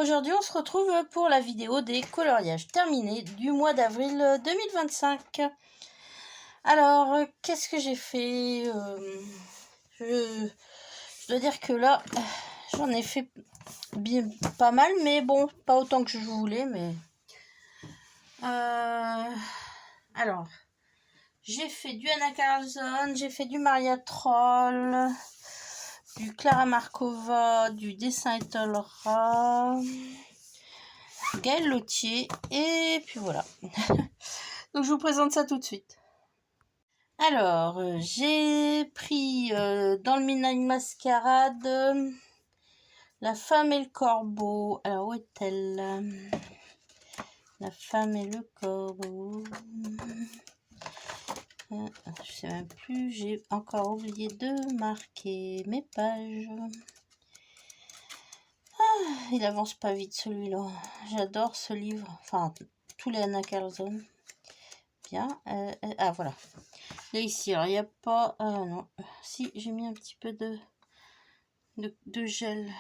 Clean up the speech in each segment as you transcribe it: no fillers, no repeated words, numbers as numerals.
Aujourd'hui, on se retrouve pour la vidéo des coloriages terminés du mois d'avril 2025. Alors, qu'est-ce que j'ai fait je dois dire que là, j'en ai fait bien, pas mal, mais bon, pas autant que je voulais. Mais alors, j'ai fait du Anna Carlson, j'ai fait du Maria Troll, du Clara Markova, du dessin Etolra, Gaël Lotier, et puis voilà. Donc je vous présente ça tout de suite. Alors, j'ai pris dans le Midnight Masquerade La femme et le corbeau. Alors, où est-elle? La femme et le corbeau. Je sais même plus, j'ai encore oublié de marquer mes pages. Il avance pas vite celui-là. J'adore ce livre. Enfin, tous les Anna Carlson. Bien. Ah, voilà. Là, ici, alors il n'y a pas... non. Si, j'ai mis un petit peu de gel.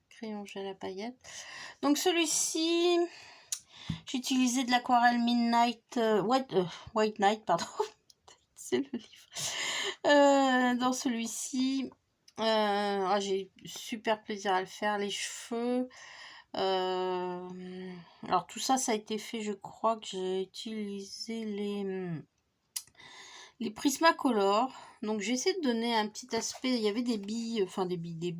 Crayon gel à paillettes. Donc, celui-ci, j'ai utilisé de l'aquarelle Midnight... White Night, pardon. C'est le livre. Dans celui-ci... j'ai super plaisir à le faire. Les cheveux... alors tout ça, ça a été fait, je crois que j'ai utilisé les Prismacolor. Donc j'ai essayé de donner un petit aspect. Il y avait des billes, enfin des billes,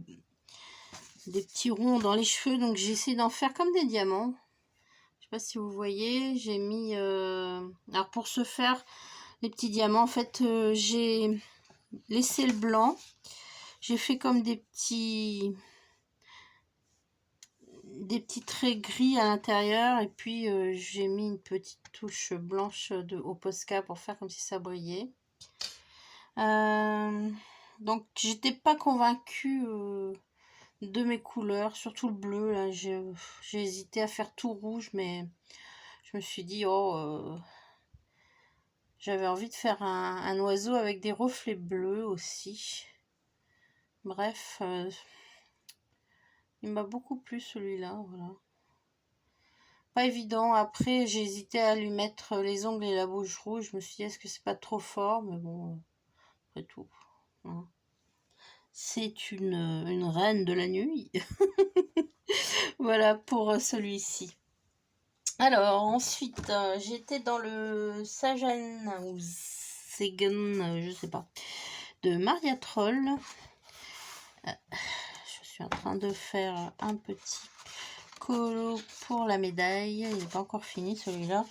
des petits ronds dans les cheveux. Donc j'ai essayé d'en faire comme des diamants. Je sais pas si vous voyez. J'ai mis... alors pour ce faire, les petits diamants, en fait, j'ai laissé le blanc. J'ai fait comme des petits traits gris à l'intérieur, et puis j'ai mis une petite touche blanche au Posca pour faire comme si ça brillait. Donc j'étais pas convaincue de mes couleurs, surtout le bleu là. J'ai hésité à faire tout rouge, mais je me suis dit j'avais envie de faire un oiseau avec des reflets bleus aussi. Bref, il m'a beaucoup plu celui-là, voilà. Pas évident. Après, j'ai hésité à lui mettre les ongles et la bouche rouge. Je me suis dit, est-ce que c'est pas trop fort? Mais bon, après tout. Hein. C'est une reine de la nuit. Voilà pour celui-ci. Alors, ensuite, j'étais dans le Sagen ou Segen, je sais pas, de Maria Troll. Je suis en train de faire un petit colo pour la médaille. Il n'est pas encore fini celui-là.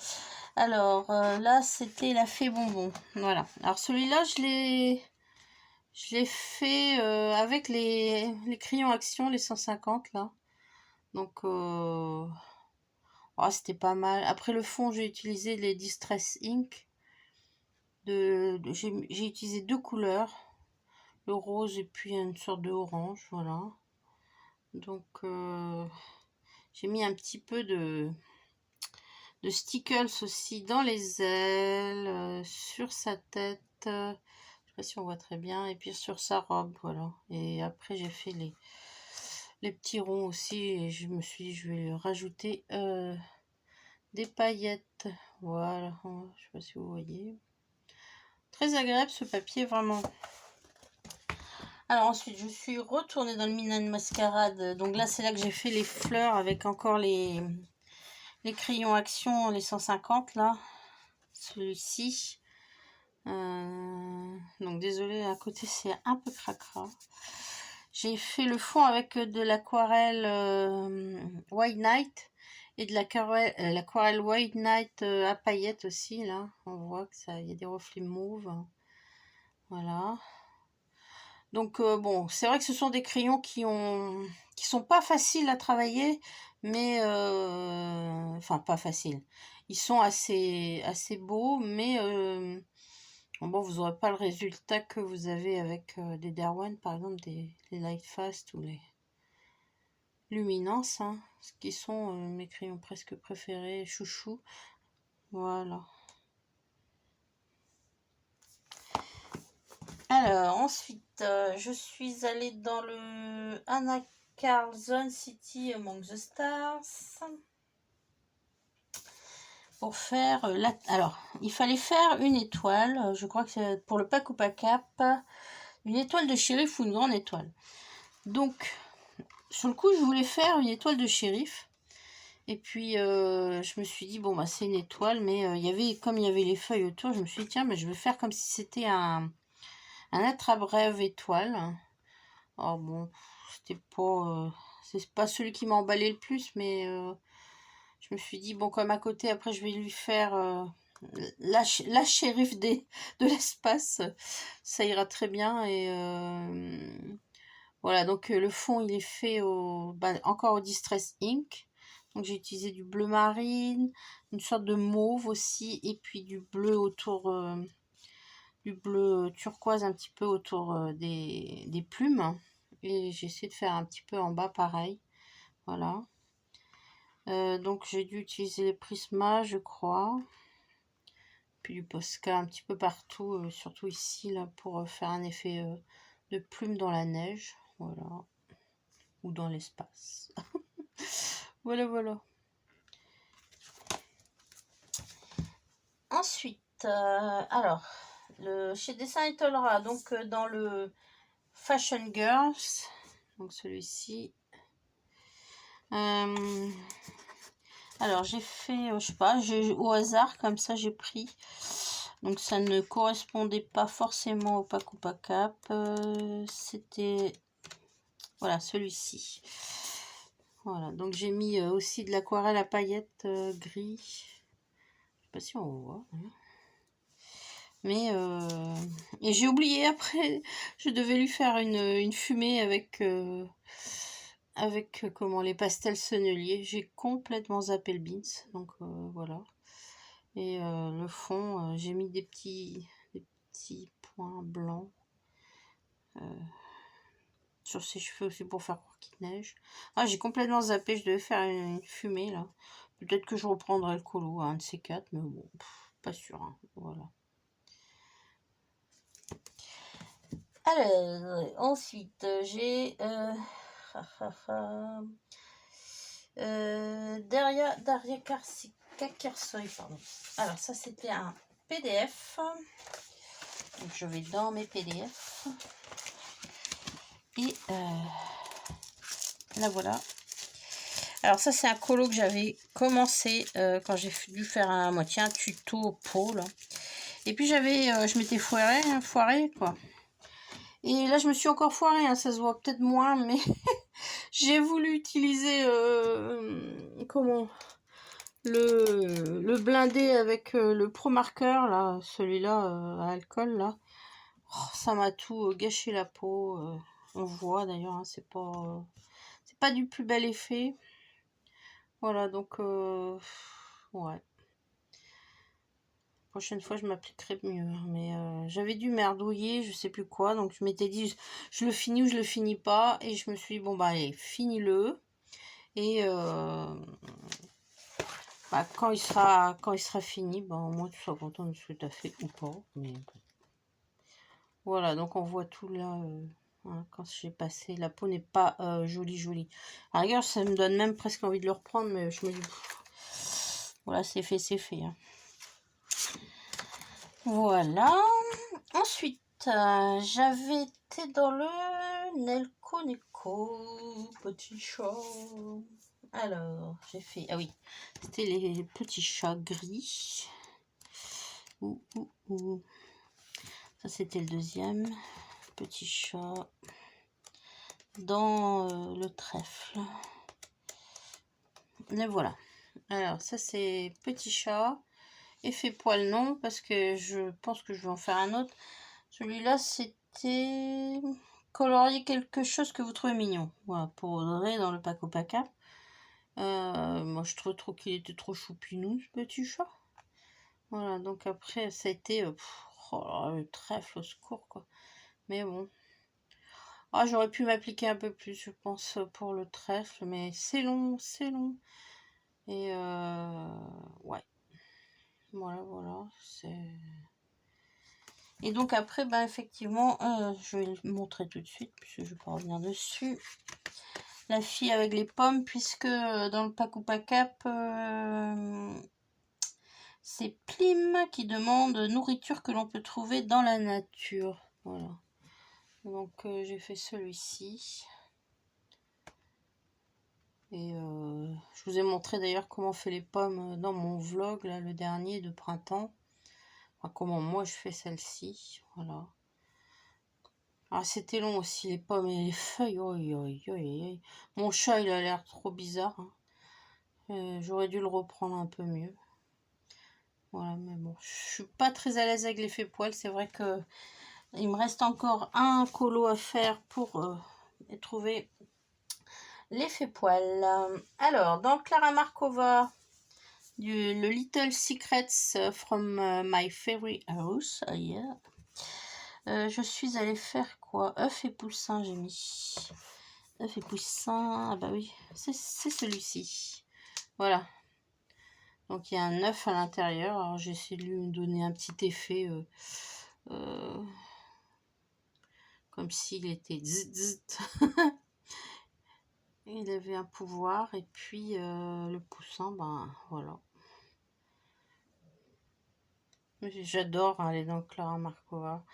Alors là, c'était la fée bonbon. Voilà. Alors celui-là, je l'ai fait avec les crayons Action, les 150 là. Donc c'était pas mal. Après le fond, j'ai utilisé les Distress Ink. J'ai utilisé deux couleurs, le rose et puis une sorte de orange. Voilà. Donc j'ai mis un petit peu de stickers aussi dans les ailes, sur sa tête, je sais pas si on voit très bien, et puis sur sa robe, voilà. Et après j'ai fait les petits ronds aussi, et je me suis dit je vais rajouter des paillettes, voilà. Je sais pas si vous voyez, très agréable ce papier, vraiment. Alors ensuite je suis retournée dans le Midnight Masquerade, donc là c'est là que j'ai fait les fleurs avec encore les crayons Action, les 150 là, celui-ci. Donc désolé, à côté c'est un peu cracra. J'ai fait le fond avec de l'aquarelle White Night et de l'aquarelle White Night à paillettes aussi. Là on voit que ça, il y a des reflets mauves, voilà. Donc bon, c'est vrai que ce sont des crayons qui sont pas faciles à travailler, mais enfin pas faciles, ils sont assez beaux, mais bon, vous n'aurez pas le résultat que vous avez avec des Derwent, par exemple, les Lightfast ou les Luminance, hein, ce qui sont mes crayons presque préférés, chouchou. Voilà. Alors, ensuite, je suis allée dans le Anna Carl Zone City Among the Stars. Pour faire alors il fallait faire une étoile, je crois que c'est pour le pack ou pas cap, une étoile de shérif ou une grande étoile. Donc sur le coup je voulais faire une étoile de shérif et puis je me suis dit bon bah c'est une étoile, mais comme il y avait les feuilles autour, je me suis dit tiens mais je vais faire comme si c'était un attrape-rêve étoile. Alors bon, c'était pas c'est pas celui qui m'a emballé le plus, mais je me suis dit bon comme à côté après je vais lui faire la shérif de l'espace, ça ira très bien. Et voilà, donc le fond il est fait encore au Distress Ink. Donc j'ai utilisé du bleu marine, une sorte de mauve aussi, et puis du bleu autour, du bleu turquoise un petit peu autour des plumes. Et j'ai essayé de faire un petit peu en bas pareil. Voilà. Donc j'ai dû utiliser les Prisma, je crois. Puis du Posca un petit peu partout, surtout ici là pour faire un effet de plume dans la neige. Voilà. Ou dans l'espace. Voilà, voilà. Ensuite, alors, chez Dessin Étonnera, donc dans le Fashion Girls, donc celui-ci. Alors, j'ai fait, je sais pas, au hasard, comme ça, j'ai pris. Donc, ça ne correspondait pas forcément au pack ou pas cap. C'était, voilà, celui-ci. Voilà, donc j'ai mis aussi de l'aquarelle à paillettes gris. Je sais pas si on voit. Hein. Mais et j'ai oublié après, je devais lui faire une fumée avec comment les pastels senneliers. J'ai complètement zappé le beans, donc voilà. Et le fond, j'ai mis des petits points blancs sur ses cheveux aussi pour faire croire qu'il neige. Ah, j'ai complètement zappé, je devais faire une fumée là. Peut-être que je reprendrai le colo à un de ces quatre, mais bon, pas sûr. Hein. Voilà. Alors, ensuite, j'ai Daria Kakersoy, pardon. Alors, ça, c'était un PDF. Donc, je vais dans mes PDF. Et là, voilà. Alors, ça, c'est un colo que j'avais commencé quand j'ai dû faire à moitié un tuto pot, là. Et puis, je m'étais foirée, quoi. Et là, je me suis encore foirée, hein, ça se voit peut-être moins, mais j'ai voulu utiliser comment le blindé avec le Pro Marker, là, celui-là à alcool, là. Oh, ça m'a tout gâché la peau. On voit d'ailleurs, hein, c'est pas du plus bel effet. Voilà, donc ouais. Prochaine fois, je m'appliquerai mieux. Mais j'avais dû merdouiller, je sais plus quoi. Donc, je m'étais dit, je le finis ou je le finis pas. Et je me suis dit, bon, bah, allez, finis-le. Et bah, quand il sera fini, bah, au moins, tu seras content de ce que tu as fait ou pas. Mais voilà, donc on voit tout là. Voilà, quand j'ai passé, la peau n'est pas jolie. À la rigueur, ça me donne même presque envie de le reprendre. Mais je me dis, voilà, c'est fait, c'est fait. Hein. Voilà. Ensuite, j'avais été dans le Nelco Neko, petit chat. Alors, j'ai fait... Ah oui, c'était les petits chats gris. Ça, c'était le deuxième. Petit chat dans le trèfle. Et voilà. Alors, ça, c'est petit chat. Effet poil non, parce que je pense que je vais en faire un autre. Celui-là, c'était colorier quelque chose que vous trouvez mignon. Voilà, pour Audrey dans le pack au pack. Moi, je trouve trop qu'il était trop choupinou, ce petit chat. Voilà, donc après, ça a été oh, le trèfle au secours, quoi. Mais bon. Ah, j'aurais pu m'appliquer un peu plus, je pense, pour le trèfle, mais c'est long, c'est long. Et ouais. Voilà, c'est... Et donc après, ben effectivement, je vais le montrer tout de suite, puisque je ne vais pas revenir dessus. la fille avec les pommes, puisque dans le Pack ou Pack Up, c'est Plim qui demande nourriture que l'on peut trouver dans la nature. Voilà. Donc j'ai fait celui-ci. Et je vous ai montré d'ailleurs comment on fait les pommes dans mon vlog, là, le dernier de printemps. Enfin, comment moi je fais celle-ci. Voilà. Ah, c'était long aussi, les pommes et les feuilles. Oh, oh, oh, oh. Mon chat, il a l'air trop bizarre. Hein. J'aurais dû le reprendre un peu mieux. Voilà, mais bon, je suis pas très à l'aise avec l'effet poil. C'est vrai que il me reste encore un colo à faire pour trouver l'effet poil. Alors, dans Clara Markova, le Little Secrets from My Fairy House. Oh yeah. Je suis allée faire quoi? œuf et poussin, j'ai mis. œuf et poussin, ah bah oui, c'est celui-ci. Voilà. Donc il y a un œuf à l'intérieur. Alors j'ai essayé de lui donner un petit effet comme s'il était zzz. Il avait un pouvoir. Et puis le poussin, ben voilà. J'adore aller dans Clara Markova.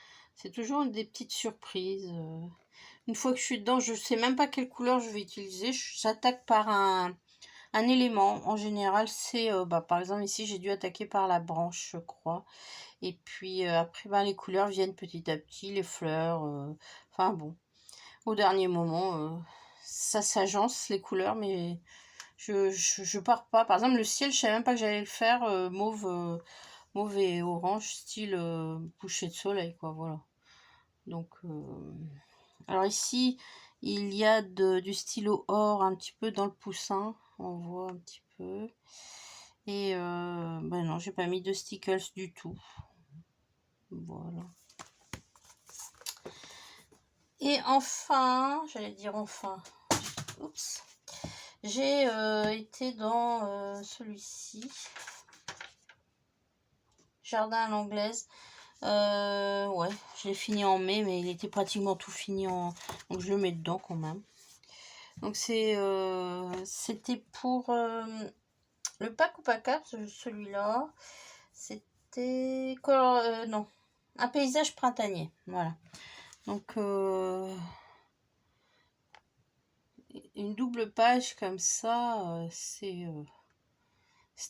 C'est toujours des petites surprises. Une fois que je suis dedans, je sais même pas quelle couleur je vais utiliser. J'attaque par un élément. En général, c'est par exemple ici, j'ai dû attaquer par la branche, je crois. Et puis après, les couleurs viennent petit à petit, les fleurs. Enfin bon, au dernier moment, ça s'agence les couleurs, mais je pars pas. Par exemple, le ciel, je savais même pas que j'allais le faire mauve. Mauve et orange, style coucher de soleil, quoi, voilà. Donc, alors ici, il y a du stylo or un petit peu dans le poussin, on voit un petit peu. Et non, j'ai pas mis de stickers du tout. Voilà. Et enfin, j'allais dire enfin, oups, j'ai été dans celui-ci. Jardin à l'anglaise. Ouais, je l'ai fini en mai, mais il était pratiquement tout fini donc je le mets dedans quand même. Donc c'était pour le Pack ou Pack Up, celui-là. C'était non, un paysage printanier. Voilà. Donc une double page comme ça, c'est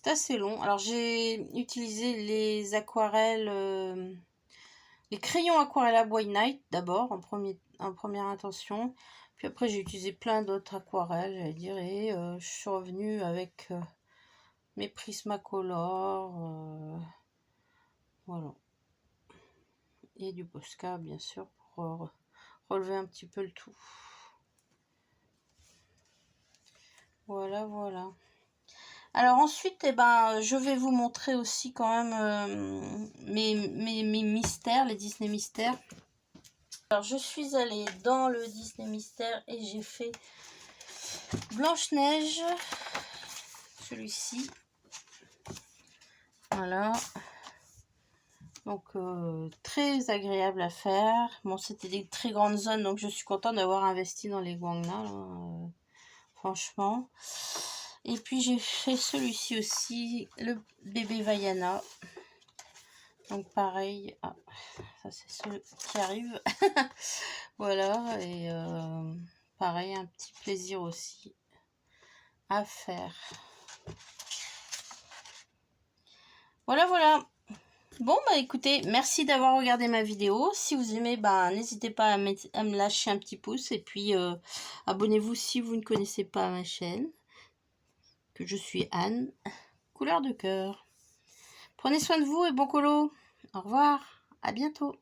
assez long. Alors j'ai utilisé les aquarelles, les crayons aquarelle à White Night d'abord en première intention. Puis après j'ai utilisé plein d'autres aquarelles, j'allais dire, et je suis revenue avec mes Prismacolor, voilà. Et du Posca bien sûr pour relever un petit peu le tout. Voilà, voilà. Alors ensuite, je vais vous montrer aussi quand même mes mystères, les Disney mystères. Alors je suis allée dans le Disney mystère et j'ai fait Blanche-Neige, celui-ci. Voilà. Donc très agréable à faire. Bon, c'était des très grandes zones, donc je suis contente d'avoir investi dans les Guangna, franchement. Et puis j'ai fait celui-ci aussi, le bébé Vaiana. Donc pareil, ça c'est ceux qui arrivent. Voilà, et pareil, un petit plaisir aussi à faire. Voilà, voilà. Bon, écoutez, merci d'avoir regardé ma vidéo. Si vous aimez, n'hésitez pas à me lâcher un petit pouce. Et puis, abonnez-vous si vous ne connaissez pas ma chaîne. Que je suis Anne, couleur de cœur. Prenez soin de vous et bon colo. Au revoir, à bientôt.